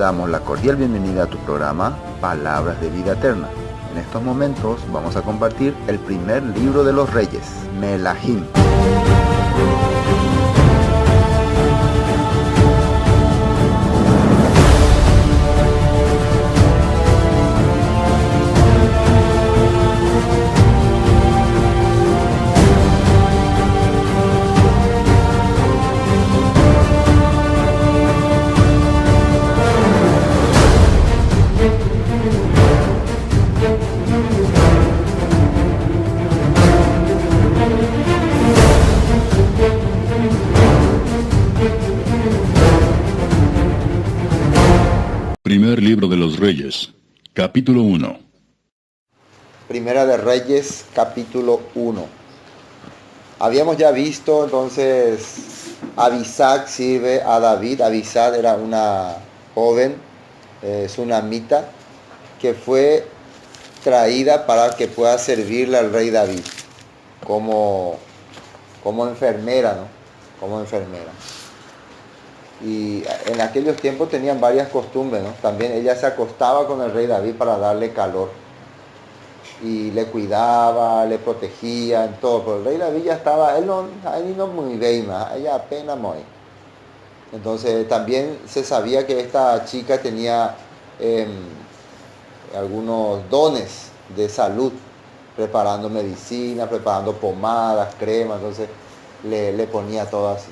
damos la cordial bienvenida a tu programa Palabras de Vida Eterna. En estos momentos vamos a compartir el primer libro de los Reyes, Melahim. Primer libro de los Reyes, capítulo 1. Primera de Reyes, capítulo 1. Habíamos ya visto entonces Abisag sirve a David. Abisag era una joven sunamita que fue traída para que pueda servirle al rey David como enfermera, ¿no? Como enfermera. Y en aquellos tiempos tenían varias costumbres, ¿no? También ella se acostaba con el rey David para darle calor. Y le cuidaba, le protegía, en todo. Pero el rey David ya estaba, él no muy bien, ella apenas muy. Entonces también se sabía que esta chica tenía algunos dones de salud, preparando medicina, preparando pomadas, cremas, entonces le ponía todo así.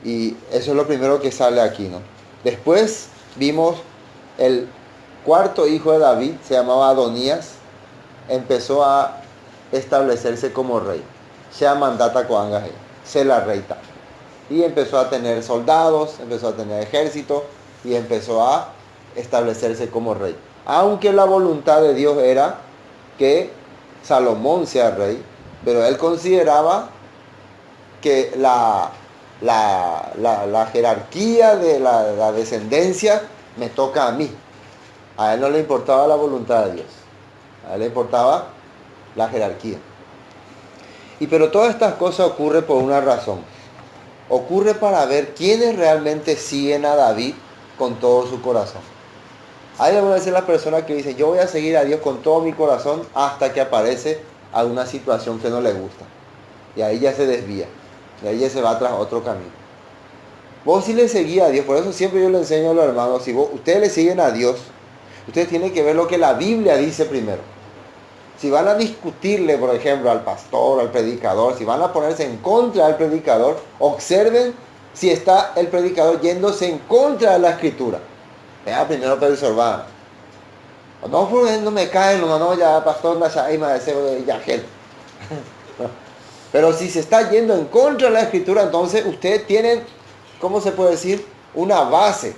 Y eso es lo primero que sale aquí, ¿no? Después vimos el cuarto hijo de David, se llamaba Adonías, empezó a establecerse como rey. Se mandata coangaje, se la reita. Y empezó a tener soldados, empezó a tener ejército y empezó a establecerse como rey. Aunque la voluntad de Dios era que Salomón sea rey, pero él consideraba que la jerarquía de la descendencia me toca a mí. A él no le importaba la voluntad de Dios, a él le importaba la jerarquía. Pero todas estas cosas ocurren por una razón. Ocurre para ver quiénes realmente siguen a David con todo su corazón. Hay algunas veces las personas que dicen, yo voy a seguir a Dios con todo mi corazón hasta que aparece alguna situación que no le gusta. Y ahí ya se desvía. Y ahí ya se va tras otro camino. Vos sí le seguís a Dios, por eso siempre yo le enseño a los hermanos, si ustedes le siguen a Dios, ustedes tienen que ver lo que la Biblia dice primero. Si van a discutirle, por ejemplo, al pastor, al predicador, si van a ponerse en contra del predicador, observen si está el predicador yéndose en contra de la escritura. Vea primero para observar. No, porque no me caen, no, ya pastor, ya gel. Pero si se está yendo en contra de la escritura, entonces ustedes tienen, ¿cómo se puede decir? Una base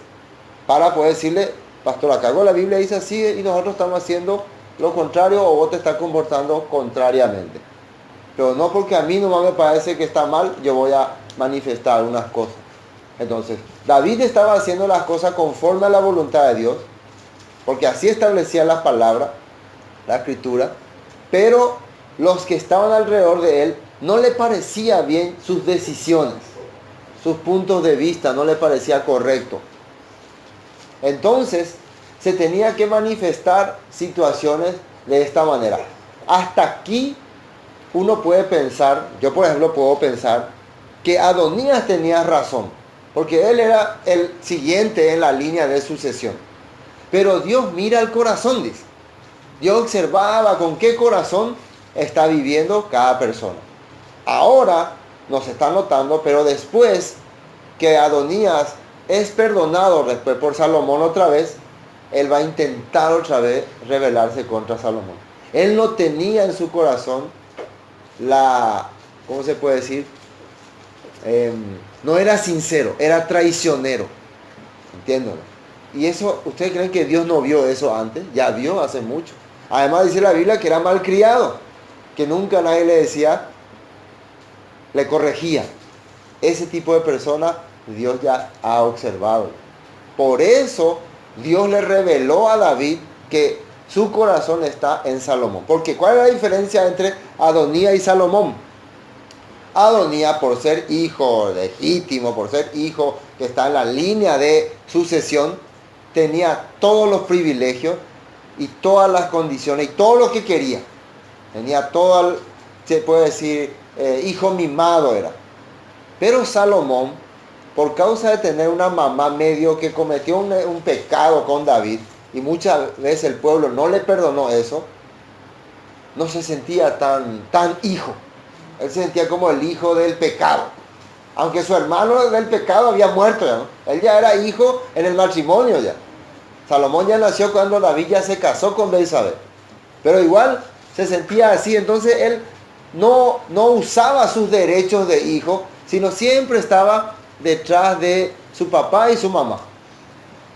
para poder decirle, pastor, acá la Biblia dice así y nosotros estamos haciendo lo contrario o vos te estás comportando contrariamente. Pero no porque a mí nomás me parece que está mal, yo voy a manifestar unas cosas. Entonces, David estaba haciendo las cosas conforme a la voluntad de Dios, porque así establecía las palabras, la escritura, pero los que estaban alrededor de él no le parecía bien sus decisiones, sus puntos de vista, no le parecía correcto. Entonces, se tenía que manifestar situaciones de esta manera. Hasta aquí uno puede pensar, yo por ejemplo puedo pensar, que Adonías tenía razón, porque él era el siguiente en la línea de sucesión. Pero Dios mira el corazón, dice. Dios observaba con qué corazón está viviendo cada persona. Ahora nos está notando, pero después que Adonías es perdonado después por Salomón otra vez, él va a intentar otra vez rebelarse contra Salomón. Él no tenía en su corazón ¿cómo se puede decir? No era sincero, era traicionero. ¿Entienden? Y eso, ¿ustedes creen que Dios no vio eso antes? Ya vio hace mucho. Además dice la Biblia que era malcriado, que nunca nadie le decía, le corregía. Ese tipo de persona Dios ya ha observado. Por eso Dios le reveló a David que su corazón está en Salomón. Porque ¿cuál es la diferencia entre Adonías y Salomón? Adonías, por ser hijo legítimo, por ser hijo que está en la línea de sucesión, tenía todos los privilegios y todas las condiciones y todo lo que quería. Tenía todo, se puede decir, hijo mimado era. Pero Salomón, por causa de tener una mamá medio que cometió un pecado con David, y muchas veces el pueblo no le perdonó eso, no se sentía tan hijo. Él se sentía como el hijo del pecado. Aunque su hermano del pecado había muerto ya, ¿no? Él ya era hijo en el matrimonio ya. Salomón ya nació cuando David ya se casó con Betsabé. Pero igual se sentía así. Entonces él no usaba sus derechos de hijo, sino siempre estaba detrás de su papá y su mamá.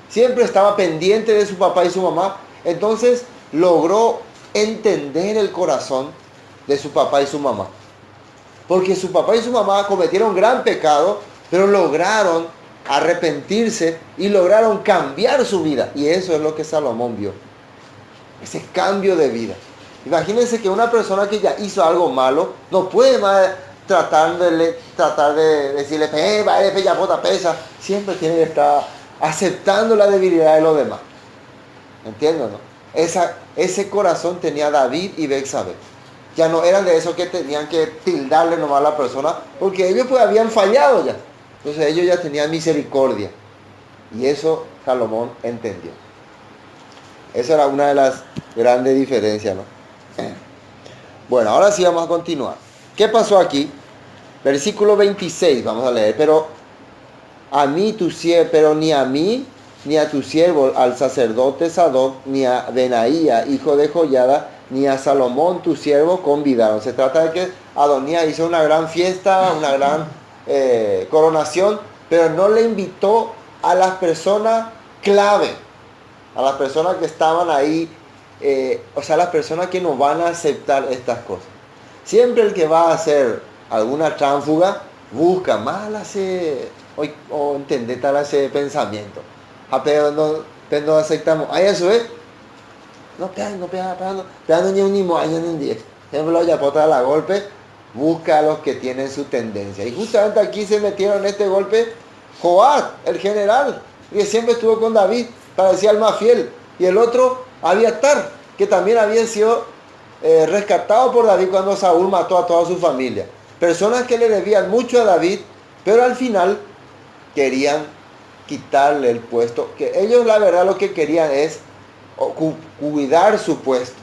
Siempre estaba pendiente de su papá y su mamá. Entonces logró entender el corazón de su papá y su mamá. Porque su papá y su mamá cometieron gran pecado, pero lograron arrepentirse y lograron cambiar su vida. Y eso es lo que Salomón vio. Ese cambio de vida. Imagínense que una persona que ya hizo algo malo no puede más tratar de decirle, vaya, pesa. Siempre tiene que estar aceptando la debilidad de los demás. ¿Entienden, no? Ese corazón tenía David y Betsabé. Ya no eran de esos que tenían que tildarle nomás a la persona, porque ellos pues habían fallado ya. Entonces ellos ya tenían misericordia. Y eso Salomón entendió. Esa era una de las grandes diferencias, ¿no? Bueno, ahora sí vamos a continuar. ¿Qué pasó aquí? Versículo 26, vamos a leer. Pero ni a mí, ni a tu siervo, al sacerdote Sadoc, ni a Benaía, hijo de Joiada, ni a Salomón, tu siervo, convidaron. Se trata de que Adonías hizo una gran fiesta, una gran coronación, pero no le invitó a las personas clave, a las personas que estaban ahí, o sea, las personas que no van a aceptar estas cosas. Siempre el que va a hacer alguna tránfuga busca más o entender tal ese pensamiento. Pero no aceptamos. Ahí eso es. No pegan ni un ni año ni 10. Siempre ya pota la golpe, busca a los que tienen su tendencia. Y justamente aquí se metieron en este golpe Joab, el general, que siempre estuvo con David, parecía el más fiel. Y el otro, Abiatar, que también había sido rescatado por David cuando Saúl mató a toda su familia. Personas que le debían mucho a David, pero al final querían quitarle el puesto. Que ellos la verdad lo que querían es cuidar su puesto.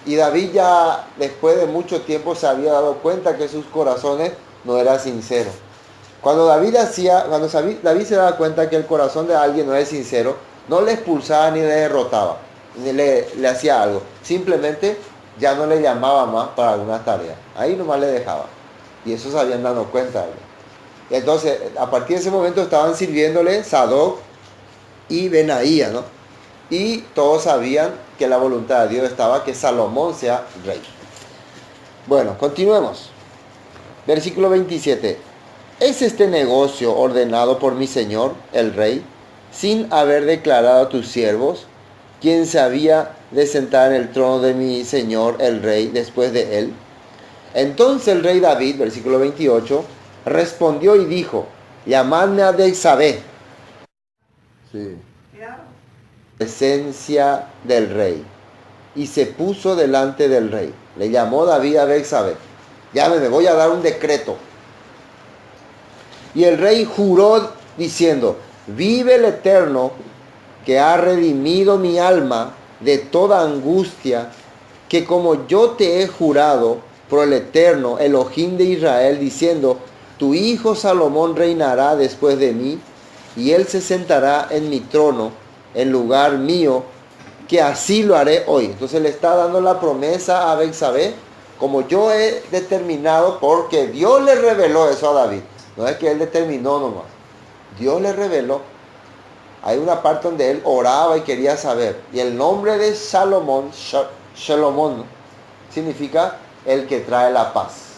Y David ya después de mucho tiempo se había dado cuenta que sus corazones no eran sinceros. Cuando David se daba cuenta que el corazón de alguien no es sincero, no le expulsaba ni le derrotaba, ni le hacía algo. Simplemente ya no le llamaba más para algunas tareas. Ahí nomás le dejaba. Y eso se habían dado cuenta. Entonces, a partir de ese momento estaban sirviéndole Sadoc y Benaía, ¿no? Y todos sabían que la voluntad de Dios estaba que Salomón sea rey. Bueno, continuemos. Versículo 27. ¿Es este negocio ordenado por mi señor, el rey, sin haber declarado a tus siervos, quién se había de sentar en el trono de mi señor, el rey, después de él? Entonces el rey David, versículo 28, respondió y dijo, llamadme a Betsabé. Sí. Presencia del rey. Y se puso delante del rey. Le llamó David a Betsabé. Llámeme, voy a dar un decreto. Y el rey juró diciendo, vive el Eterno que ha redimido mi alma de toda angustia, que como yo te he jurado por el Eterno, Elohim de Israel, diciendo, tu hijo Salomón reinará después de mí, y él se sentará en mi trono, en lugar mío, que así lo haré hoy. Entonces le está dando la promesa a Betsabé, como yo he determinado, porque Dios le reveló eso a David. No es que él determinó nomás. Dios le reveló. Hay una parte donde él oraba y quería saber. Y el nombre de Salomón, Shalomón, ¿no? Significa el que trae la paz.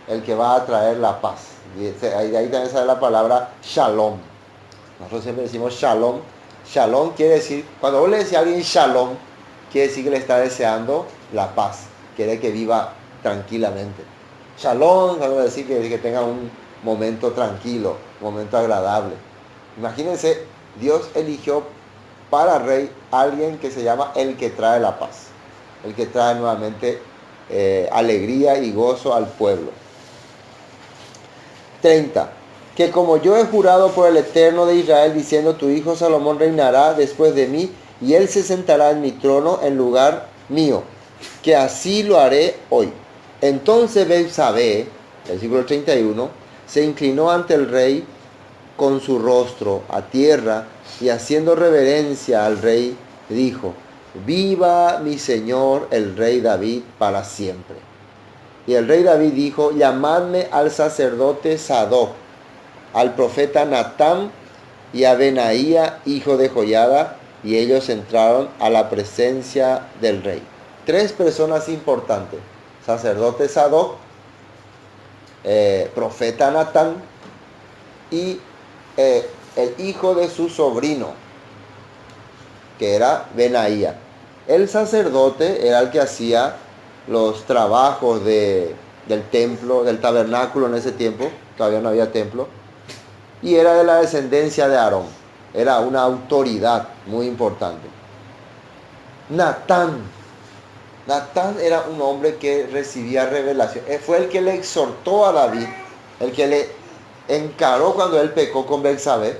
El que va a traer la paz. Y ahí también sale la palabra Shalom. Nosotros siempre decimos Shalom. Shalom quiere decir, cuando vos le decís a alguien Shalom, quiere decir que le está deseando la paz. Quiere que viva tranquilamente. Shalom, vamos a decir que tenga un momento tranquilo, un momento agradable. Imagínense, Dios eligió para rey alguien que se llama el que trae la paz, el que trae nuevamente alegría y gozo al pueblo. 30. Que como yo he jurado por el Eterno de Israel, diciendo, tu hijo Salomón reinará después de mí, y él se sentará en mi trono en lugar mío, que así lo haré hoy. Entonces Betsabé, versículo 31, se inclinó ante el rey con su rostro a tierra, y haciendo reverencia al rey, dijo, viva mi señor el rey David para siempre. Y el rey David dijo, llamadme al sacerdote Sadoc, al profeta Natán y a Benaía, hijo de Joiada, y ellos entraron a la presencia del rey. 3 personas importantes: sacerdote Sadoc, profeta Natán y el hijo de su sobrino, que era Benaía. El sacerdote era el que hacía los trabajos del templo, del tabernáculo en ese tiempo, todavía no había templo, y era de la descendencia de Aarón. Era una autoridad muy importante. Natán era un hombre que recibía revelación. Fue el que le exhortó a David, el que le encaró cuando él pecó con Betsabé,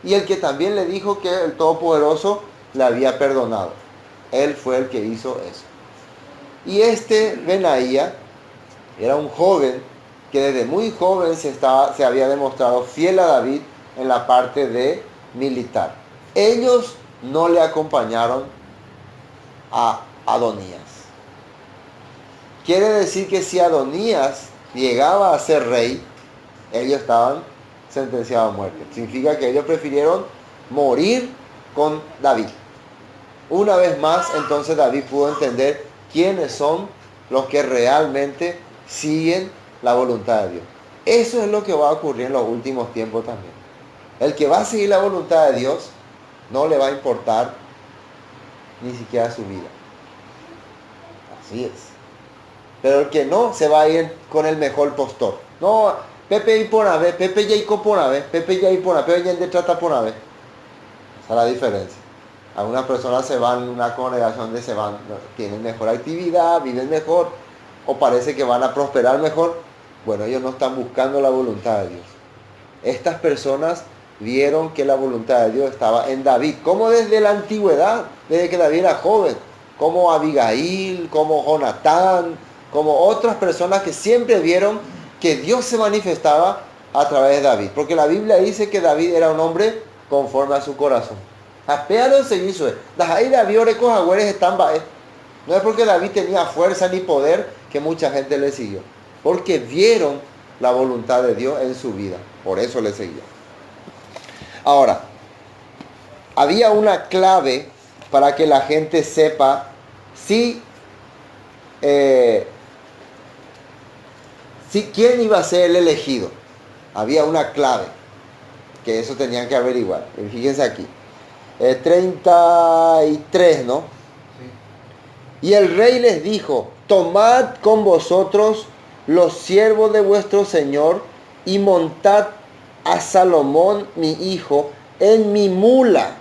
y el que también le dijo que el Todopoderoso le había perdonado. Él fue el que hizo eso. Y Benaía era un joven que desde muy joven se había demostrado fiel a David en la parte de militar. Ellos no le acompañaron a Adonías. Quiere decir que si Adonías llegaba a ser rey, ellos estaban sentenciados a muerte. Significa que ellos prefirieron morir con David. Una vez más, entonces David pudo entender quiénes son los que realmente siguen la voluntad de Dios. Eso es lo que va a ocurrir en los últimos tiempos también. El que va a seguir la voluntad de Dios no le va a importar ni siquiera su vida. Así es. Pero el que no, se va a ir con el mejor postor. No, Pepe y Ponave, Pepe ya y Ponave, Pepe ya y Ponave, Pepe ya de trata Ponave. Esa es la diferencia. Algunas personas se van a una congregación donde se van, tienen mejor actividad, viven mejor, o parece que van a prosperar mejor. Bueno, ellos no están buscando la voluntad de Dios. Estas personas vieron que la voluntad de Dios estaba en David, como desde la antigüedad, desde que David era joven, como Abigail, como Jonatán, como otras personas que siempre vieron que Dios se manifestaba a través de David. Porque la Biblia dice que David era un hombre conforme a su corazón. Apearon se hizo. No es porque David tenía fuerza ni poder que mucha gente le siguió. Porque vieron la voluntad de Dios en su vida. Por eso le seguían. Ahora, había una clave para que la gente sepa si quién iba a ser el elegido. Había una clave que eso tenían que averiguar. Fíjense aquí. 33, ¿no? Sí. Y el rey les dijo, tomad con vosotros los siervos de vuestro señor y montad a Salomón mi hijo en mi mula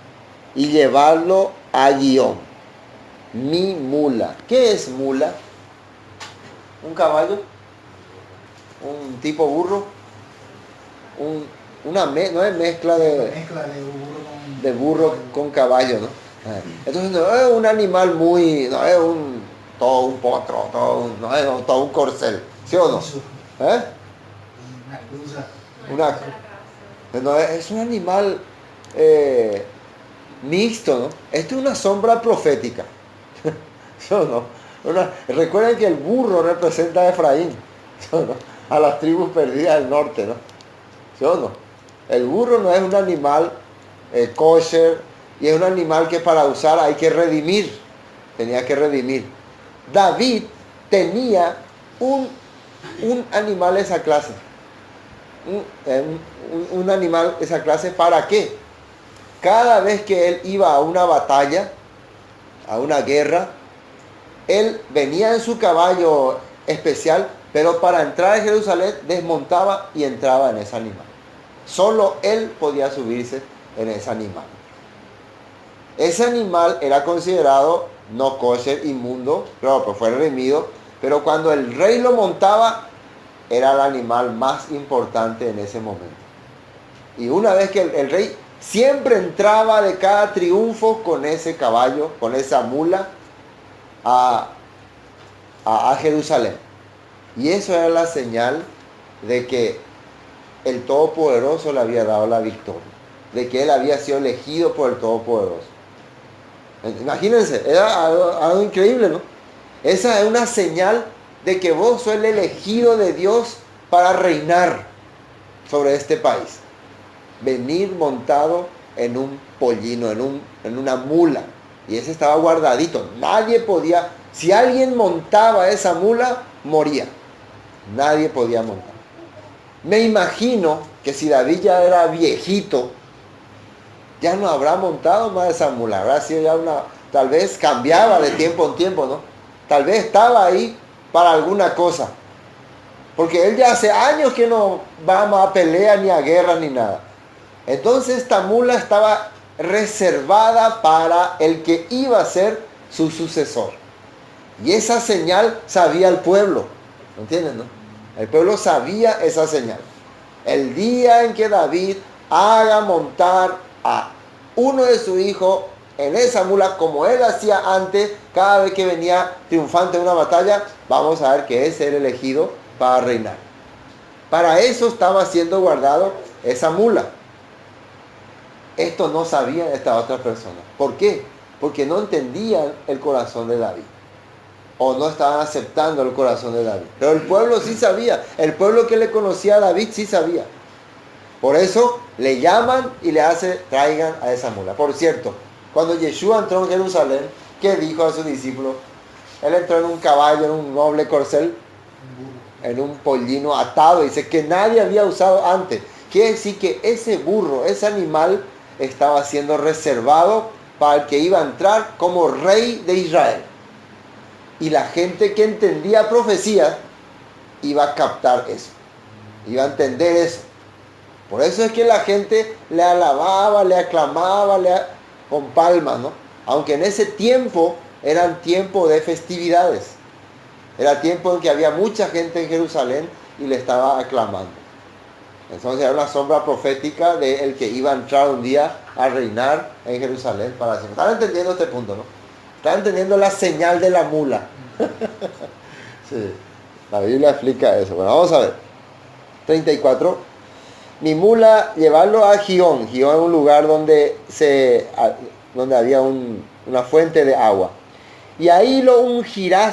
y llevadlo a Guión. Mi mula. ¿Qué es mula? ¿Un caballo? ¿Un tipo burro? No es mezcla de burro con caballo, ¿no? Entonces no es un animal no es todo un potro, no es todo un corcel, ¿sí o no? Es un animal mixto, ¿no? Esto es una sombra profética, ¿sí o no? Recuerden que el burro representa a Efraín, ¿sí o no? A las tribus perdidas del norte, ¿no? ¿Sí o no? El burro no es un animal kosher, y es un animal que para usar hay que redimir. Tenía que redimir. David tenía un animal de esa clase. Un animal de esa clase, ¿para qué? Cada vez que él iba a una batalla, a una guerra, él venía en su caballo especial Pero para entrar a Jerusalén desmontaba y entraba en ese animal. Solo él podía subirse en ese animal. Ese animal era considerado no kosher, inmundo, claro, pues fue redimido, pero cuando el rey lo montaba, era el animal más importante en ese momento. Y una vez que el rey siempre entraba de cada triunfo con ese caballo, con esa mula, a Jerusalén. Y eso era la señal de que el Todopoderoso le había dado la victoria, de que él había sido elegido por el Todopoderoso. Imagínense, era algo increíble, ¿no? Esa es una señal de que vos sos el elegido de Dios para reinar sobre este país. Venir montado en un pollino, en una mula. Y ese estaba guardadito. Nadie podía, si alguien montaba esa mula, moría. Nadie podía montar. Me imagino que si David ya era viejito, ya no habrá montado más esa mula. Habrá sido ya tal vez cambiaba de tiempo en tiempo, ¿no? Tal vez estaba ahí para alguna cosa. Porque él ya hace años que no va a pelea, ni a guerra, ni nada. Entonces esta mula estaba reservada para el que iba a ser su sucesor. Y esa señal sabía el pueblo. ¿Entienden, no? El pueblo sabía esa señal. El día en que David haga montar a uno de sus hijos en esa mula, como él hacía antes, cada vez que venía triunfante en una batalla, vamos a ver que es el elegido para reinar. Para eso estaba siendo guardado esa mula. Esto no sabían estas otras personas. ¿Por qué? Porque no entendían el corazón de David. O no estaban aceptando el corazón de David. Pero el pueblo sí sabía. El pueblo que le conocía a David sí sabía. Por eso le llaman y le hace, traigan a esa mula. Por cierto, cuando Yeshua entró en Jerusalén, ¿qué dijo a sus discípulos? Él entró en un caballo, en un noble corcel, en un pollino atado. Dice que nadie había usado antes. Quiere decir que ese burro, ese animal, estaba siendo reservado para el que iba a entrar como rey de Israel. Y la gente que entendía profecías iba a captar eso. Iba a entender eso. Por eso es que la gente le alababa, le aclamaba, con palmas, ¿no? Aunque en ese tiempo eran tiempos de festividades. Era tiempo en que había mucha gente en Jerusalén y le estaba aclamando. Entonces era una sombra profética de el que iba a entrar un día a reinar en Jerusalén para siempre. ¿Están entendiendo este punto, no? ¿Están entendiendo la señal de la mula? Sí, la Biblia explica eso. Bueno, vamos a ver. 34. Mi mula, llevarlo a Gihón. Gihón es un lugar donde había una fuente de agua. Y ahí lo ungirán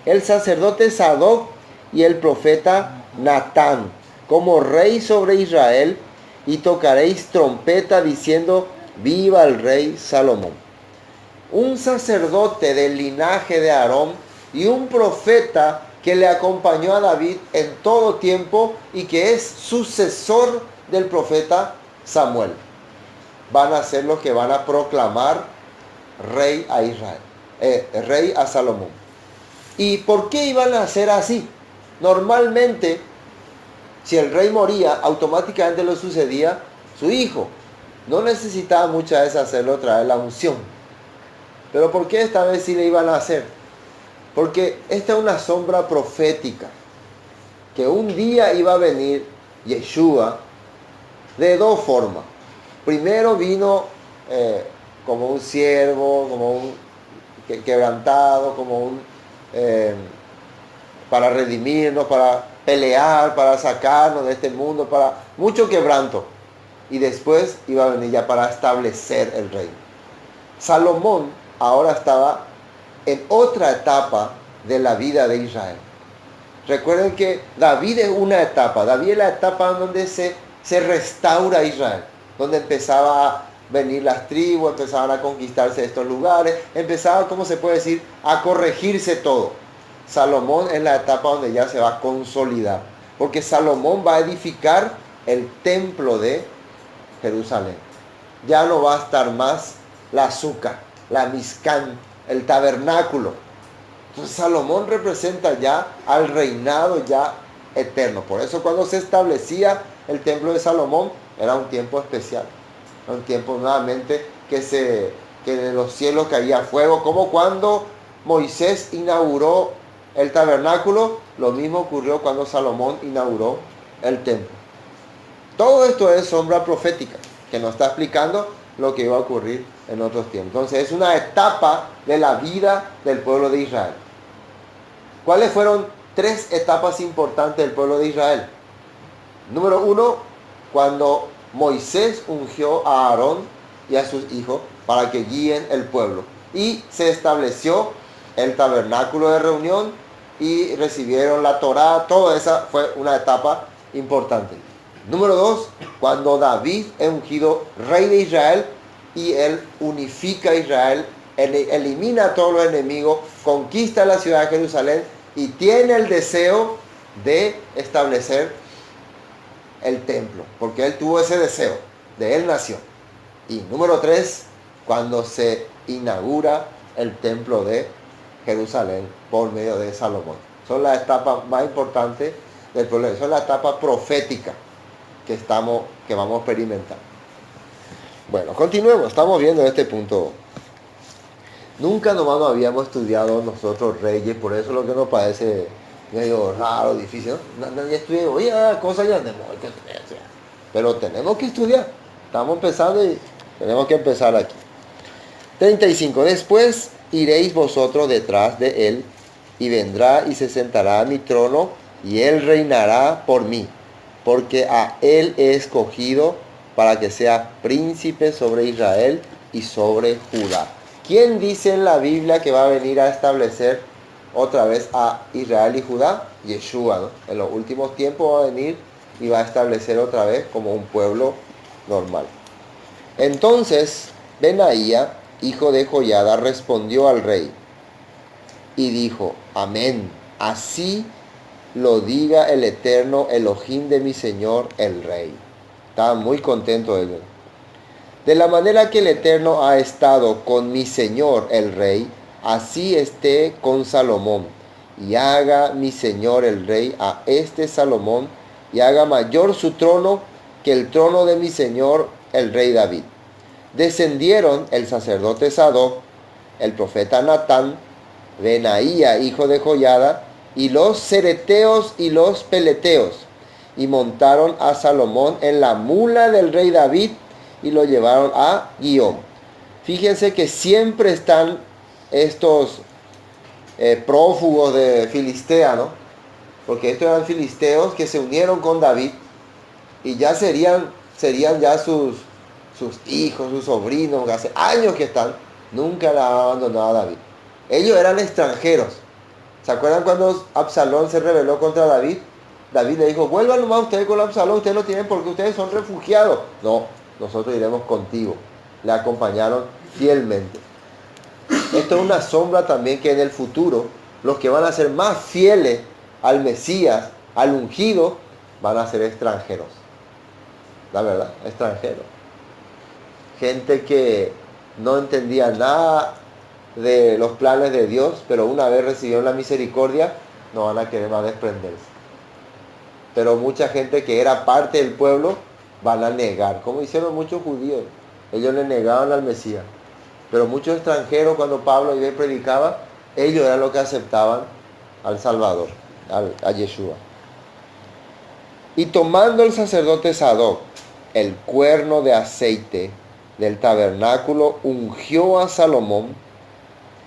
el sacerdote Sadoc y el profeta Natán como rey sobre Israel, y tocaréis trompeta diciendo: viva el rey Salomón. Un sacerdote del linaje de Aarón y un profeta que le acompañó a David en todo tiempo y que es sucesor del profeta Samuel, van a ser los que van a proclamar rey a Israel, rey a Salomón. ¿Y por qué iban a ser así? Normalmente, si el rey moría, automáticamente lo sucedía su hijo. No necesitaba muchas veces hacerlo, traer la unción. Pero ¿por qué esta vez sí le iban a hacer? Porque esta es una sombra profética. Que un día iba a venir Yeshua de dos formas. Primero vino como un siervo, como un quebrantado, como para redimirnos, para pelear, para sacarnos de este mundo, para mucho quebranto. Y después iba a venir ya para establecer el reino. Salomón ahora estaba en otra etapa de la vida de Israel. Recuerden que David es una etapa. David es la etapa donde se restaura Israel. Donde empezaba a venir las tribus, empezaban a conquistarse estos lugares. Empezaba, ¿cómo se puede decir?, a corregirse todo. Salomón es la etapa donde ya se va a consolidar. Porque Salomón va a edificar el templo de Jerusalén. Ya no va a estar más la azúcar, la Mizcán, el tabernáculo. Entonces Salomón representa ya al reinado ya eterno. Por eso cuando se establecía el templo de Salomón era un tiempo especial. Un tiempo nuevamente que de los cielos caía fuego, como cuando Moisés inauguró el tabernáculo, lo mismo ocurrió cuando Salomón inauguró el templo. Todo esto es sombra profética, que nos está explicando lo que iba a ocurrir en otros tiempos. Entonces es una etapa de la vida del pueblo de Israel. ¿Cuáles fueron 3 etapas importantes del pueblo de Israel? Número 1, cuando Moisés ungió a Aarón y a sus hijos para que guíen el pueblo. Y se estableció el tabernáculo de reunión y recibieron la Torá. Toda esa fue una etapa importante. Número 2, cuando David es ungido rey de Israel y él unifica a Israel, elimina a todos los enemigos, conquista la ciudad de Jerusalén y tiene el deseo de establecer el templo, porque él tuvo ese deseo, de él nació. Y número 3, cuando se inaugura el templo de Jerusalén por medio de Salomón. Son las etapas más importantes del pueblo, son la etapa profética que vamos a experimentar. Bueno, continuemos, estamos viendo este punto. Nunca nomás nos habíamos estudiado nosotros reyes, por eso lo que nos parece medio raro, difícil, ¿no? Nadie estudia, oye, cosas ya tenemos que estudiar, pero tenemos que estudiar. Estamos empezando y tenemos que empezar aquí. 35. Después iréis vosotros detrás de él, y vendrá y se sentará a mi trono, y él reinará por mí, porque a él he escogido para que sea príncipe sobre Israel y sobre Judá. ¿Quién dice en la Biblia que va a venir a establecer otra vez a Israel y Judá? Yeshua, ¿no? En los últimos tiempos va a venir y va a establecer otra vez como un pueblo normal. Entonces Benaía, hijo de Joiada, respondió al rey y dijo: amén, así lo diga el eterno Elohim de mi señor el rey. Estaba muy contento ellos. De la manera que el Eterno ha estado con mi señor el rey, así esté con Salomón, y haga mi señor el rey a este Salomón, y haga mayor su trono que el trono de mi señor el rey David. Descendieron el sacerdote Sadoc, el profeta Natán, Benaía, hijo de Joiada, y los cereteos y los peleteos, y montaron a Salomón en la mula del rey David, y lo llevaron a Guión. Fíjense que siempre están estos prófugos de Filistea, ¿no? Porque estos eran filisteos que se unieron con David y ya serían ya sus hijos, sus sobrinos, hace años que están, nunca la han abandonado a David. Ellos eran extranjeros. ¿Se acuerdan cuando Absalón se rebeló contra David? David le dijo: vuelvan nomás ustedes con Absalón, ustedes no tienen porque ustedes son refugiados. No, nosotros iremos contigo. Le acompañaron fielmente. Esto es una sombra también que en el futuro los que van a ser más fieles al Mesías, al ungido, van a ser extranjeros. La verdad, extranjeros. Gente que no entendía nada de los planes de Dios, pero una vez recibieron la misericordia, no van a querer más desprenderse. Pero mucha gente que era parte del pueblo van a negar, como hicieron muchos judíos. Ellos le negaban al Mesías. Pero muchos extranjeros, cuando Pablo iba y predicaba, ellos eran los que aceptaban al Salvador, a Yeshua. Y tomando el sacerdote Sadoc el cuerno de aceite del tabernáculo, ungió a Salomón,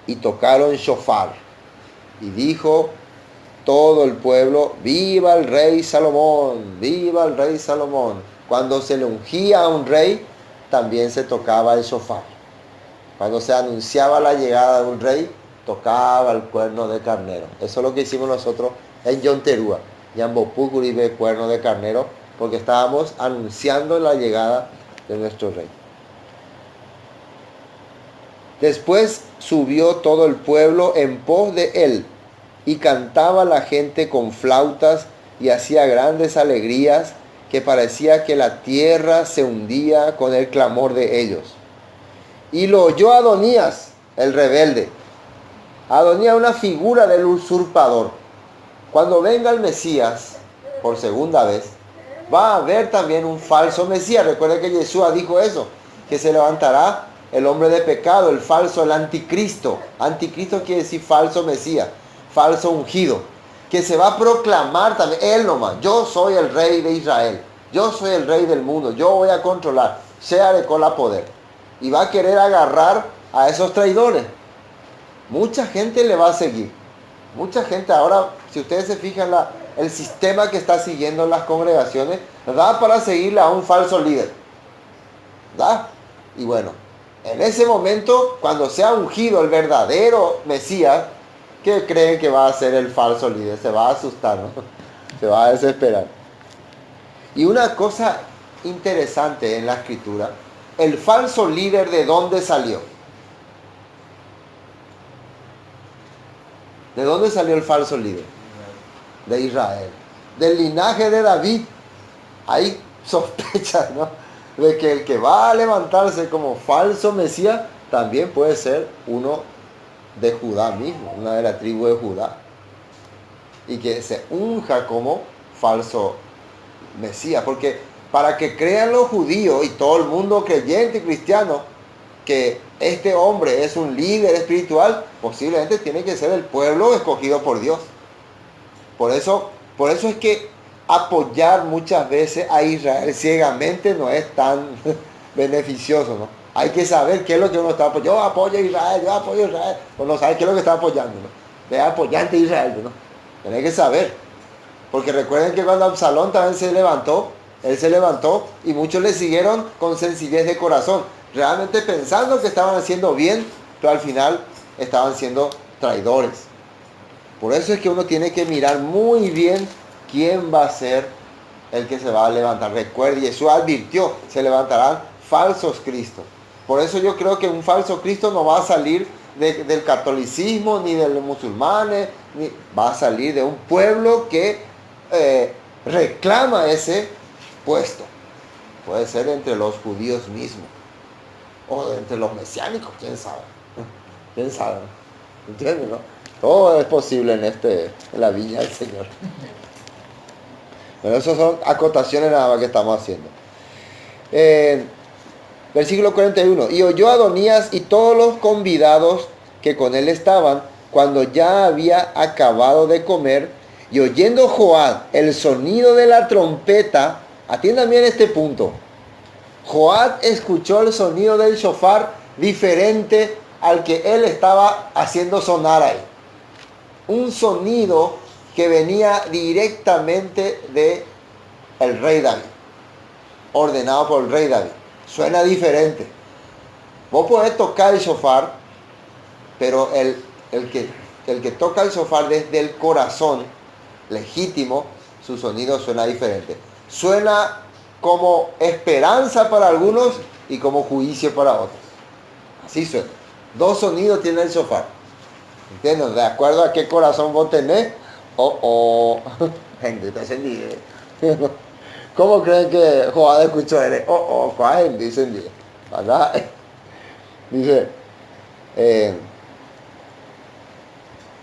y tocaron shofar. Y dijo todo el pueblo: viva el rey Salomón, viva el rey Salomón. Cuando se le ungía a un rey, también se tocaba el shofar. Cuando se anunciaba la llegada de un rey, tocaba el cuerno de carnero. Eso es lo que hicimos nosotros en Yom Teruah, Yambopucuribe, cuerno de carnero, porque estábamos anunciando la llegada de nuestro rey. Después subió todo el pueblo en pos de él, y cantaba la gente con flautas, y hacía grandes alegrías, que parecía que la tierra se hundía con el clamor de ellos. Y lo oyó Adonías, el rebelde, Adonías es una figura del usurpador. Cuando venga el Mesías, por segunda vez, va a haber también un falso Mesías. Recuerden que Yeshua dijo eso, que se levantará el hombre de pecado, el falso, el anticristo. Anticristo quiere decir falso Mesías, falso ungido, que se va a proclamar también, él nomás, yo soy el rey de Israel, yo soy el rey del mundo, yo voy a controlar, sea con la poder. Y va a querer agarrar a esos traidores. Mucha gente le va a seguir. Mucha gente ahora, si ustedes se fijan, el sistema que está siguiendo las congregaciones, da para seguirle a un falso líder. ¿Da? Y bueno, en ese momento, cuando sea ungido el verdadero Mesías, ¿qué creen que va a ser el falso líder? Se va a asustar, ¿no? Se va a desesperar. Y una cosa interesante en la escritura, el falso líder, ¿de dónde salió? ¿De dónde salió el falso líder? De Israel. Del linaje de David. Hay sospechas, ¿no? De que el que va a levantarse como falso Mesías también puede ser uno de Judá mismo, una de la tribu de Judá. Y que se unja como falso Mesías. Porque para que crean los judíos y todo el mundo creyente y cristiano que este hombre es un líder espiritual, posiblemente tiene que ser el pueblo escogido por Dios. Por eso es que apoyar muchas veces a Israel ciegamente no es tan beneficioso, ¿no? Hay que saber qué es lo que uno está apoyando. Yo apoyo a Israel, yo apoyo a Israel. O no sabe qué es lo que está apoyando, ¿no? Es apoyante de Israel, ¿no? Tiene que saber. Porque recuerden que cuando Absalón también se levantó, él se levantó y muchos le siguieron con sencillez de corazón, realmente pensando que estaban haciendo bien, pero al final estaban siendo traidores. Por eso es que uno tiene que mirar muy bien quién va a ser el que se va a levantar. Recuerde, Jesús advirtió, se levantarán falsos cristos. Por eso yo creo que un falso Cristo no va a salir del catolicismo, ni de los musulmanes, va a salir de un pueblo que reclama ese puesto. Puede ser entre los judíos mismos, o entre los mesiánicos, quién sabe. ¿Quién sabe? ¿Entiendes, no? Todo es posible en la viña del Señor. Pero esas son acotaciones nada más que estamos haciendo. Versículo 41. Y oyó Adonías y todos los convidados que con él estaban, cuando ya había acabado de comer, y oyendo Joab el sonido de la trompeta, atiendan bien este punto. Joab escuchó el sonido del shofar diferente al que él estaba haciendo sonar ahí. Un sonido que venía directamente del rey David, ordenado por el rey David. Suena diferente. Vos podés tocar el shofar, pero el que toca el shofar desde el corazón legítimo, su sonido suena diferente. Suena como esperanza para algunos y como juicio para otros. Así suena. Dos sonidos tiene el shofar. ¿Entiendes? De acuerdo a qué corazón vos tenés. Gente, está encendido. ¿Cómo creen que Joab escuchó él? Joab dice encendido. ¿Verdad? Dice.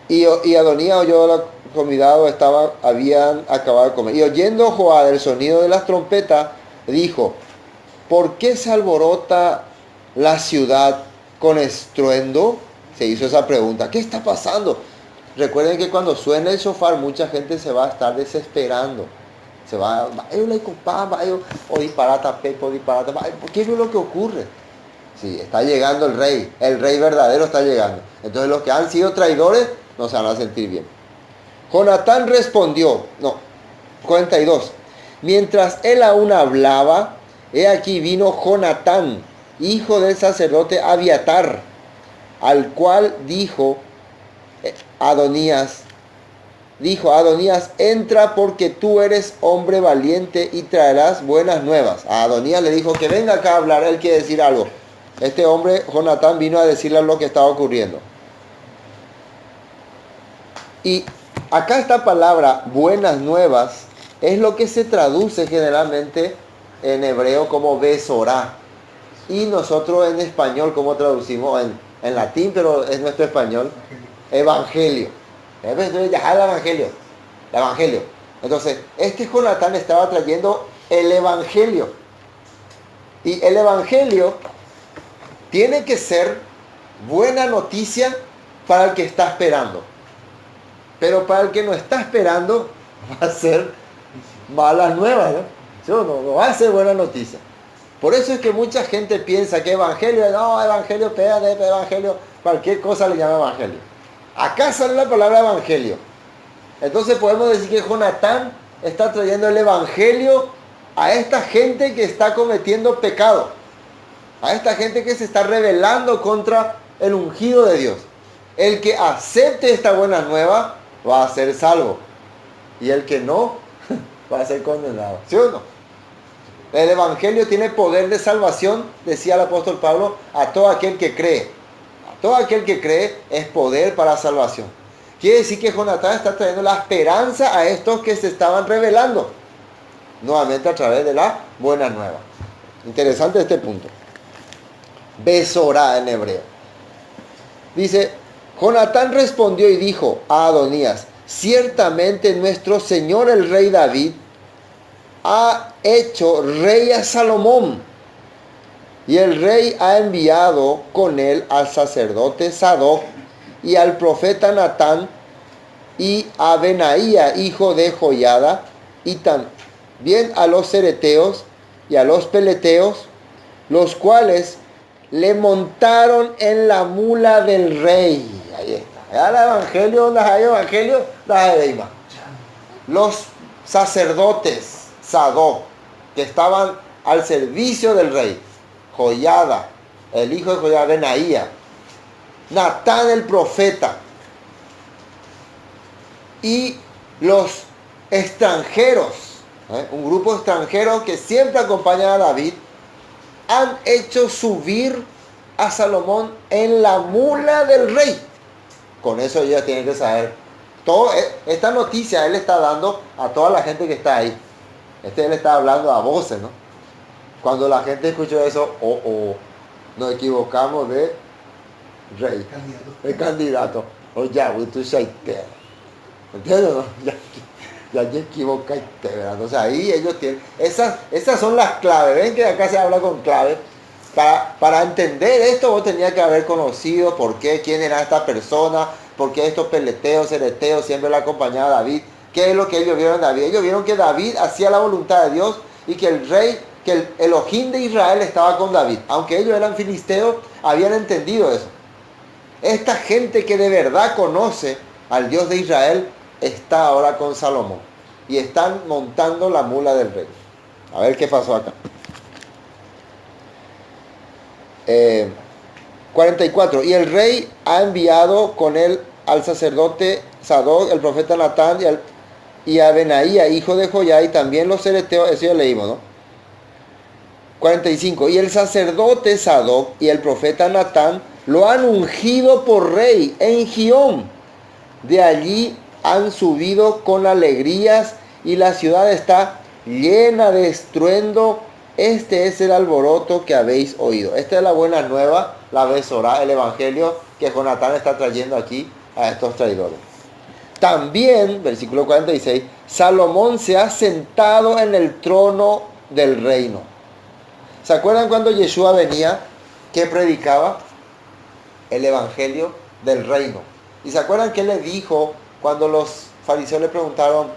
Y Adonías oyó a los convidados, habían acabado de comer. Y oyendo Joab el sonido de las trompetas, dijo: ¿por qué se alborota la ciudad con estruendo? Se hizo esa pregunta. ¿Qué está pasando? Recuerden que cuando suena el shofar, mucha gente se va a estar desesperando. Se va, o disparata, pepo, disparata. ¿Qué es lo que ocurre? Sí, está llegando el rey verdadero está llegando. Entonces los que han sido traidores no se van a sentir bien. Jonatán respondió, 42. Mientras él aún hablaba, he aquí vino Jonatán, hijo del sacerdote Abiatar, al cual dijo Adonías, entra porque tú eres hombre valiente y traerás buenas nuevas. A Adonías le dijo que venga acá a hablar, él quiere decir algo. Este hombre, Jonatán, vino a decirle lo que estaba ocurriendo. Y acá esta palabra, buenas nuevas, es lo que se traduce generalmente en hebreo como besorá. Y nosotros en español, ¿cómo traducimos? En latín, pero es nuestro español. evangelio. Entonces ya el evangelio. El evangelio. Entonces, este Jonatán estaba trayendo el evangelio. Y el evangelio tiene que ser buena noticia para el que está esperando. Pero para el que no está esperando, va a ser malas nuevas, ¿no? ¿Sí o no? No va a ser buena noticia. Por eso es que mucha gente piensa que evangelio, no, evangelio, evangelio, cualquier cosa le llama evangelio. Acá sale la palabra evangelio. Entonces podemos decir que Jonatán está trayendo el evangelio a esta gente que está cometiendo pecado. A esta gente que se está rebelando contra el ungido de Dios. El que acepte esta buena nueva va a ser salvo. Y el que no, va a ser condenado. ¿Sí o no? El evangelio tiene poder de salvación, decía el apóstol Pablo, a todo aquel que cree. A todo aquel que cree es poder para salvación. Quiere decir que Jonatán está trayendo la esperanza a estos que se estaban rebelando. Nuevamente a través de la buena nueva. Interesante este punto. Besorá en hebreo. Dice, Jonatán respondió y dijo a Adonías, ciertamente nuestro señor el rey David ha hecho rey a Salomón, y el rey ha enviado con él al sacerdote Sadoc y al profeta Natán y a Benaía, hijo de Joiada, y también a los cereteos y a los peleteos, los cuales le montaron en la mula del rey. Ahí está. Ya el evangelio, las evangelio, las evangelio. Los sacerdotes Sadoc, que estaban al servicio del rey, Joiada, el hijo de Joiada, Benaía, Natán el profeta, y los extranjeros, un grupo extranjero que siempre acompaña a David, han hecho subir a Salomón en la mula del rey. Con eso ya tienen que saber. Toda esta noticia él está dando a toda la gente que está ahí. Él está hablando a voces, ¿no? Cuando la gente escuchó eso, nos equivocamos de rey, de candidato. ¿Entiendes? ¿No? Ya te equivocaste, ¿verdad? Entonces ahí ellos tienen, esas son las claves. Ven que acá se habla con claves. Para entender esto vos tenías que haber conocido por qué, quién era esta persona, por qué estos peleteos, cereteos siempre le acompañaban a David. ¿Qué es lo que ellos vieron en David? Ellos vieron que David hacía la voluntad de Dios y que el rey, que el Elohim de Israel estaba con David. Aunque ellos eran filisteos, habían entendido eso. Esta gente que de verdad conoce al Dios de Israel está ahora con Salomón. Y están montando la mula del rey. A ver qué pasó acá. 44. Y el rey ha enviado con él al sacerdote Sadoc, el profeta Natán y a Benaía, hijo de Joiada, y también los cereteos, eso ya leímos, ¿no? 45. Y el sacerdote Sadoc y el profeta Natán lo han ungido por rey en Gión. De allí han subido con alegrías y la ciudad está llena de estruendo. Este es el alboroto que habéis oído. Esta es la buena nueva, la Besorá, el evangelio que Jonatán está trayendo aquí a estos traidores. También, versículo 46, Salomón se ha sentado en el trono del reino. ¿Se acuerdan cuando Yeshua venía? ¿Qué predicaba? El evangelio del reino. ¿Y se acuerdan qué le dijo cuando los fariseos le preguntaron,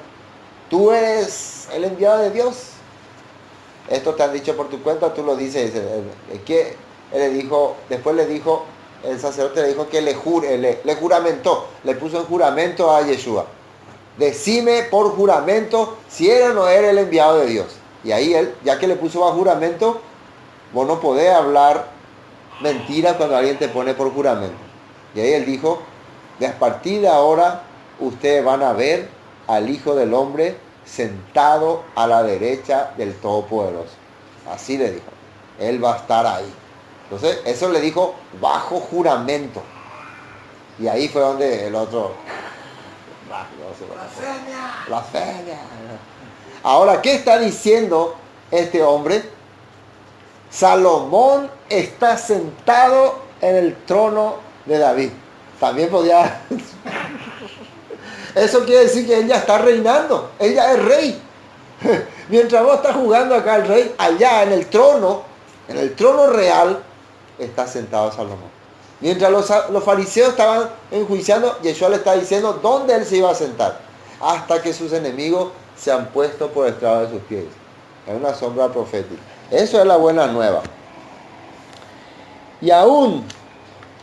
¿tú eres el enviado de Dios? Esto te han dicho por tu cuenta, tú lo dices. Que él le dijo, después le dijo, el sacerdote le dijo que le juramentó, le puso en juramento a Yeshua. Decime por juramento si era o no era el enviado de Dios. Y ahí él, ya que le puso a juramento, vos no podés hablar mentira cuando alguien te pone por juramento. Y ahí él dijo, a partir de ahora ustedes van a ver al Hijo del Hombre sentado a la derecha del Todopoderoso. Así le dijo. Él va a estar ahí. Entonces, eso le dijo bajo juramento. Y ahí fue donde el otro... Blasfemia. Ahora, ¿qué está diciendo este hombre? Salomón está sentado en el trono de David. También podía... Eso quiere decir que él ya está reinando. Él ya es rey. Mientras vos estás jugando acá el rey, allá en el trono real, está sentado Salomón. Mientras los fariseos estaban enjuiciando, Yeshua le está diciendo dónde él se iba a sentar. Hasta que sus enemigos se han puesto por estrado de sus pies. Es una sombra profética. Eso es la buena nueva. Y aún,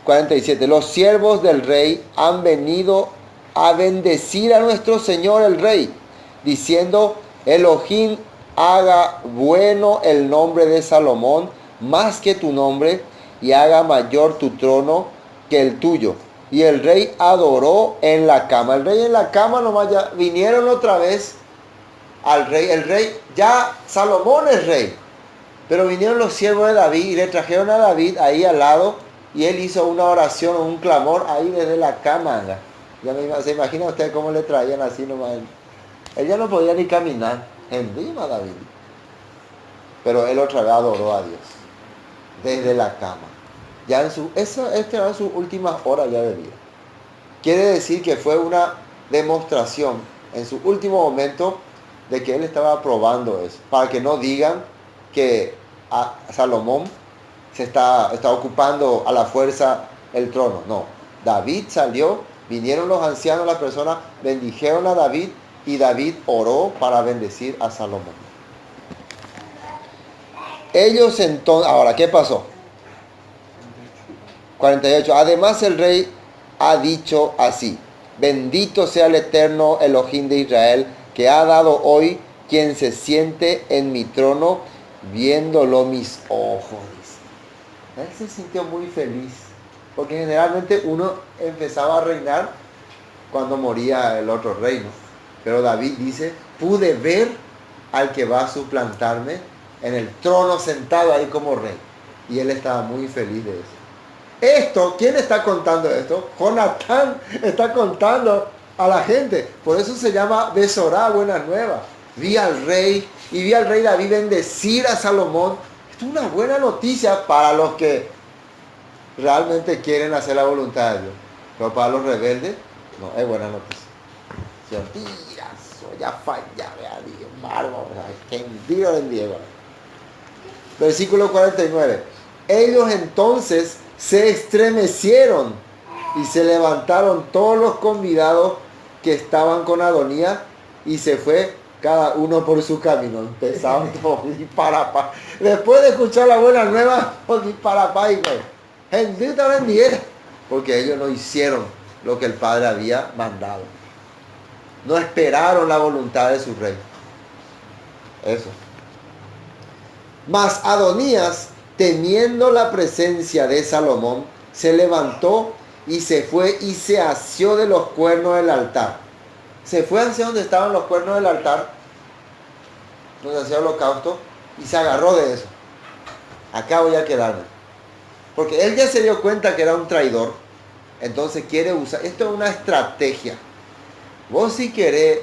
47, los siervos del rey han venido a bendecir a nuestro Señor el rey, diciendo, Elohim haga bueno el nombre de Salomón más que tu nombre, y haga mayor tu trono que el tuyo. Y el rey adoró en la cama. El rey en la cama nomás ya vinieron otra vez al rey. El rey, ya Salomón es rey. Pero vinieron los siervos de David y le trajeron a David ahí al lado. Y él hizo una oración, un clamor ahí desde la cama. ¿Se imagina usted cómo le traían así nomás? Él ya no podía ni caminar. Encima David. Pero él otra vez adoró a Dios. Desde la cama. Ya este era su última hora ya de vida. Quiere decir que fue una demostración en su último momento de que él estaba probando eso. Para que no digan que a Salomón se está ocupando a la fuerza el trono. No. David salió, vinieron los ancianos, las personas bendijeron a David y David oró para bendecir a Salomón. Ellos entonces, ahora, ¿qué pasó? 48. Además el rey ha dicho así, bendito sea el eterno Elohim de Israel, que ha dado hoy quien se siente en mi trono, viéndolo mis ojos. Él se sintió muy feliz, porque generalmente uno empezaba a reinar cuando moría el otro reino. Pero David dice, pude ver al que va a suplantarme en el trono sentado ahí como rey. Y él estaba muy feliz de eso. Esto, ¿quién está contando esto? Jonatán está contando a la gente. Por eso se llama Besorá, buenas nuevas. Vi al rey David bendecir a Salomón. Esto es una buena noticia para los que realmente quieren hacer la voluntad de Dios. Pero para los rebeldes, no, es buena noticia. Ya falla, vea, Dios, bárbaro, que Dios en Diego. Versículo 49. Ellos entonces se estremecieron y se levantaron todos los convidados que estaban con Adonías y se fue cada uno por su camino. Empezaron todos disparapá. Después de escuchar la buena nueva, disparapá y bendita bendiera. Porque ellos no hicieron lo que el Padre había mandado. No esperaron la voluntad de su rey. Eso. Mas Adonías, temiendo la presencia de Salomón, se levantó y se fue y se asió de los cuernos del altar. Se fue hacia donde estaban los cuernos del altar, donde hacía holocausto, y se agarró de eso. Acá voy a quedarme. Porque él ya se dio cuenta que era un traidor. Entonces quiere usar, esto es una estrategia. Vos si querés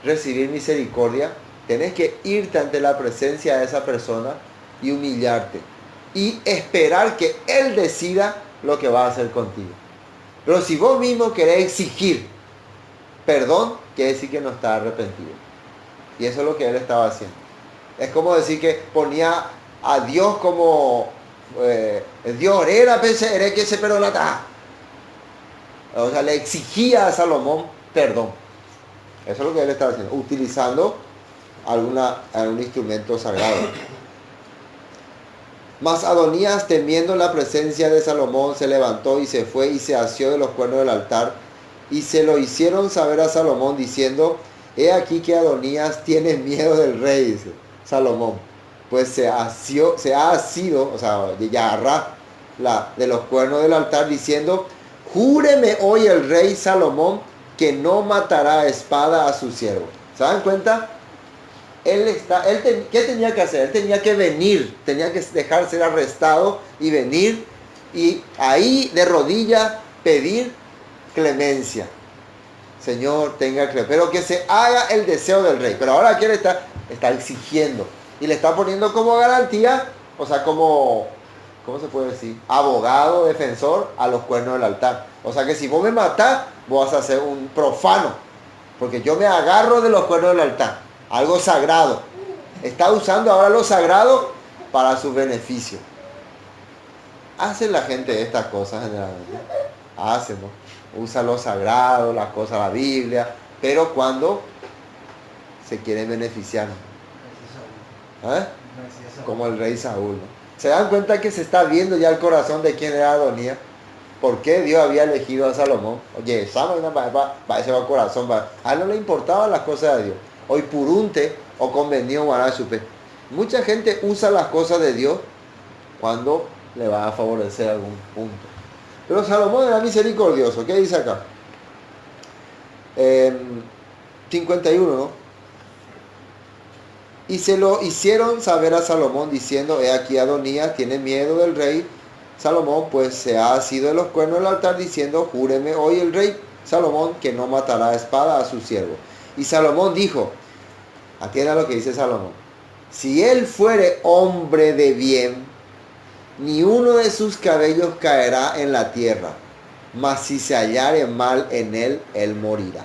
recibir misericordia, tenés que irte ante la presencia de esa persona y humillarte. Y esperar que él decida lo que va a hacer contigo. Pero si vos mismo querés exigir perdón, quiere decir que no está arrepentido. Y eso es lo que él estaba haciendo. Es como decir que ponía a Dios como Dios era que se perdonara. O sea, le exigía a Salomón perdón. Eso es lo que él estaba haciendo, utilizando algún instrumento sagrado. Mas Adonías, temiendo la presencia de Salomón, se levantó y se fue y se asió de los cuernos del altar. Y se lo hicieron saber a Salomón, diciendo, he aquí que Adonías tiene miedo del rey, dice Salomón. Pues se ha asido, o sea, de agarrar de los cuernos del altar, diciendo, júreme hoy el rey Salomón que no matará a espada a su siervo. ¿Se dan cuenta? ¿Qué tenía que hacer? Él tenía que venir, tenía que dejar ser arrestado y venir y ahí de rodillas pedir clemencia. Señor, tenga clemencia, pero que se haga el deseo del rey. Pero ahora aquí él está exigiendo y le está poniendo como garantía, o sea, como, ¿cómo se puede decir? Abogado, defensor a los cuernos del altar. O sea que si vos me matás, vos vas a ser un profano. Porque yo me agarro de los cuernos del altar. Algo sagrado. Está usando ahora lo sagrado para su beneficio. Hace la gente estas cosas generalmente. Hace, ¿no? Usa lo sagrado, las cosas de la Biblia. Pero cuando se quieren beneficiar. ¿Eh? Como el rey Saúl, ¿no? ¿Se dan cuenta que se está viendo ya el corazón de quién era Adonías? ¿Por qué Dios había elegido a Salomón? Oye, ese va el corazón. A él no le importaban las cosas de Dios. Hoy purunte o convenido guardar su pe. Mucha gente usa las cosas de Dios cuando le va a favorecer algún punto. Pero Salomón era misericordioso. ¿Qué dice acá? 51, ¿no? Y se lo hicieron saber a Salomón diciendo, he aquí Adonías tiene miedo del rey Salomón, pues se ha asido de los cuernos del altar diciendo, júreme hoy el rey Salomón que no matará a espada a su siervo. Y Salomón dijo, atienda lo que dice Salomón, si él fuere hombre de bien, ni uno de sus cabellos caerá en la tierra, mas si se hallare mal en él, él morirá.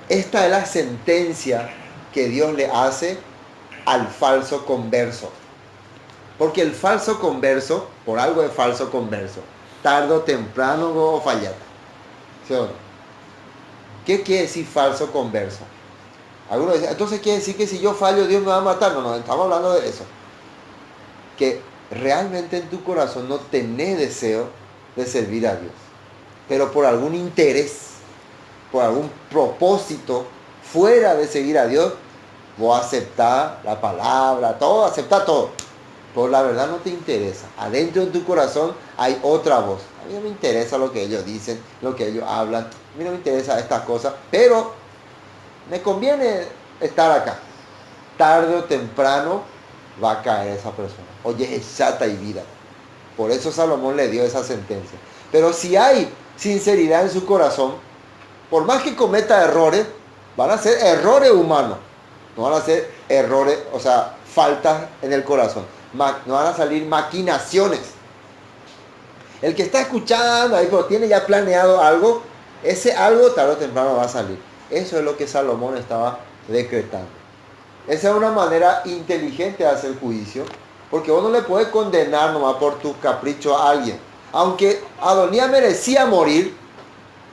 Esta es la sentencia que Dios le hace al falso converso. Porque el falso converso, por algo de falso converso, tarde o temprano va a fallar. ¿Sí o no? ¿Qué quiere decir falso converso? Algunos dicen, entonces quiere decir que si yo fallo Dios me va a matar. No, estamos hablando de eso. Que realmente en tu corazón no tenés deseo de servir a Dios. Pero por algún interés, por algún propósito, fuera de seguir a Dios, vos aceptás la palabra, todo, aceptás todo. Pero la verdad no te interesa. Adentro de tu corazón hay otra voz. A mí no me interesa lo que ellos dicen, lo que ellos hablan. A mí no me interesa estas cosas, pero me conviene estar acá. Tarde o temprano va a caer esa persona. Oye, es chata y vida. Por eso Salomón le dio esa sentencia. Pero si hay sinceridad en su corazón, por más que cometa errores, van a ser errores humanos. No van a ser errores, o sea, faltas en el corazón. No van a salir maquinaciones. El que está escuchando ahí, pero tiene ya planeado algo, ese algo tarde o temprano va a salir. Eso es lo que Salomón estaba decretando. Esa es una manera inteligente de hacer juicio, porque vos no le puedes condenar nomás por tu capricho a alguien. Aunque Adonías merecía morir,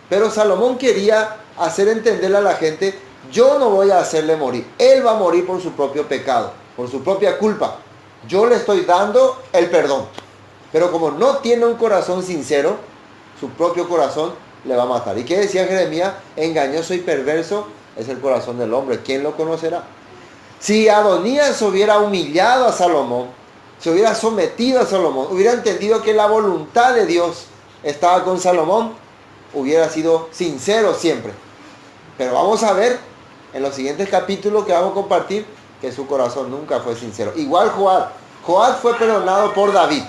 pero Salomón quería hacer entenderle a la gente, yo no voy a hacerle morir. Él va a morir por su propio pecado, por su propia culpa. Yo le estoy dando el perdón. Pero como no tiene un corazón sincero, su propio corazón le va a matar. ¿Y qué decía Jeremías? Engañoso y perverso es el corazón del hombre. ¿Quién lo conocerá? Si Adonías hubiera humillado a Salomón, se hubiera sometido a Salomón, hubiera entendido que la voluntad de Dios estaba con Salomón, hubiera sido sincero siempre. Pero vamos a ver en los siguientes capítulos que vamos a compartir que su corazón nunca fue sincero. Igual Joab. Joab fue perdonado por David.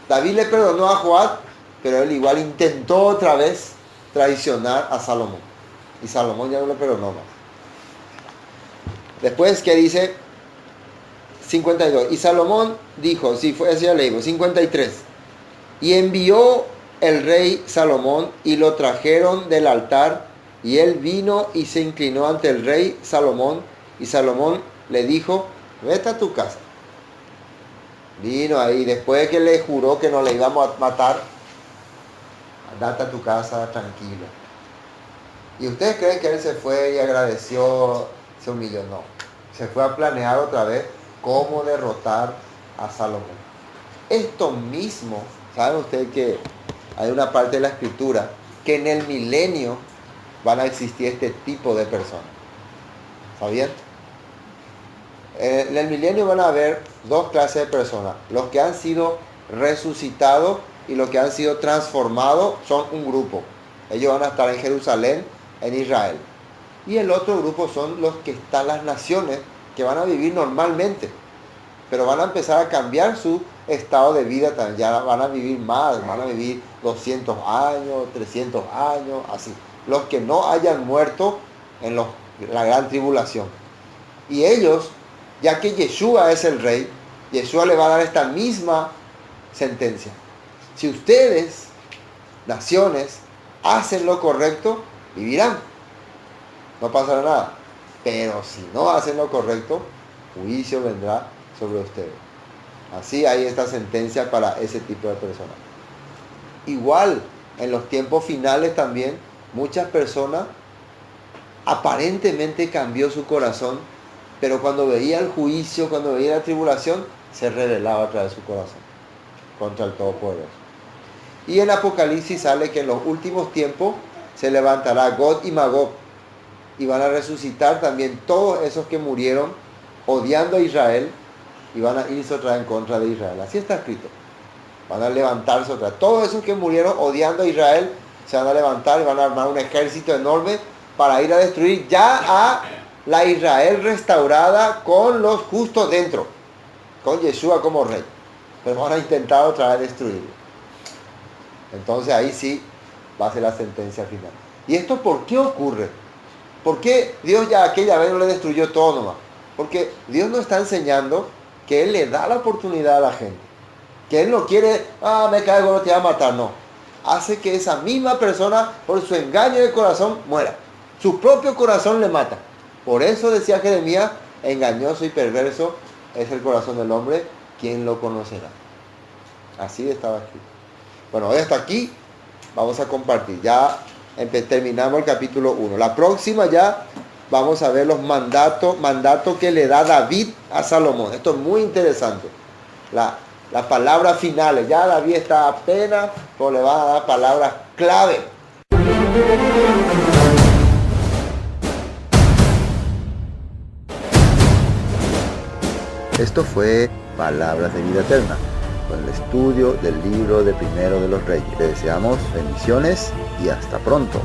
David le perdonó a Joab, pero él igual intentó otra vez traicionar a Salomón. Y Salomón ya no le perdonó más. Después que dice 52. Y Salomón dijo, sí, fue así ya leímos, 53. Y envió el rey Salomón y lo trajeron del altar, y él vino y se inclinó ante el rey Salomón, y Salomón le dijo, vete a tu casa. Vino ahí, después de que le juró que no le íbamos a matar, andate a tu casa tranquilo. ¿Y ustedes creen que él se fue y agradeció, se humilló? No. Se fue a planear otra vez cómo derrotar a Salomón. Esto mismo, ¿saben ustedes que hay una parte de la escritura que en el milenio van a existir este tipo de personas? ¿Sabían? En el milenio van a haber dos clases de personas. Los que han sido resucitados y los que han sido transformados son un grupo. Ellos van a estar en Jerusalén, en Israel. Y el otro grupo son los que están en las naciones, que van a vivir normalmente. Pero van a empezar a cambiar su estado de vida también. Ya van a vivir más, van a vivir 200 años, 300 años, así. Los que no hayan muerto en la gran tribulación. Y ellos, ya que Yeshua es el rey, Yeshua le va a dar esta misma sentencia. Si ustedes naciones hacen lo correcto, vivirán. No pasará nada. Pero si no hacen lo correcto, juicio vendrá sobre ustedes. Así hay esta sentencia para ese tipo de personas. Igual, en los tiempos finales también, muchas personas aparentemente cambió su corazón, pero cuando veía el juicio, cuando veía la tribulación, se rebelaba a través de su corazón contra el Todopoderoso. Y en Apocalipsis sale que en los últimos tiempos se levantará Gog y Magog, y van a resucitar también todos esos que murieron odiando a Israel, y van a irse otra vez en contra de Israel. Así está escrito. Van a levantarse otra vez. Todos esos que murieron odiando a Israel se van a levantar y van a armar un ejército enorme para ir a destruir ya a la Israel restaurada con los justos dentro, con Yeshua como rey. Pero van a intentar otra vez destruirlo. Entonces ahí sí va a ser la sentencia final. ¿Y esto por qué ocurre? ¿Por qué Dios ya aquella vez no le destruyó todo nomás? Porque Dios nos está enseñando que Él le da la oportunidad a la gente. Que Él no quiere, me caigo, no te va a matar, no. Hace que esa misma persona, por su engaño de corazón, muera. Su propio corazón le mata. Por eso decía Jeremías, engañoso y perverso es el corazón del hombre, ¿quién lo conocerá? Así estaba escrito. Bueno, hoy hasta aquí vamos a compartir. Ya terminamos el capítulo 1. La próxima ya vamos a ver los mandatos que le da David a Salomón. Esto es muy interesante. Las palabras finales. Ya David está apenas, pero le va a dar palabras clave. Esto fue Palabras de Vida Eterna, con el estudio del libro de Primero de los Reyes. Le deseamos bendiciones y hasta pronto.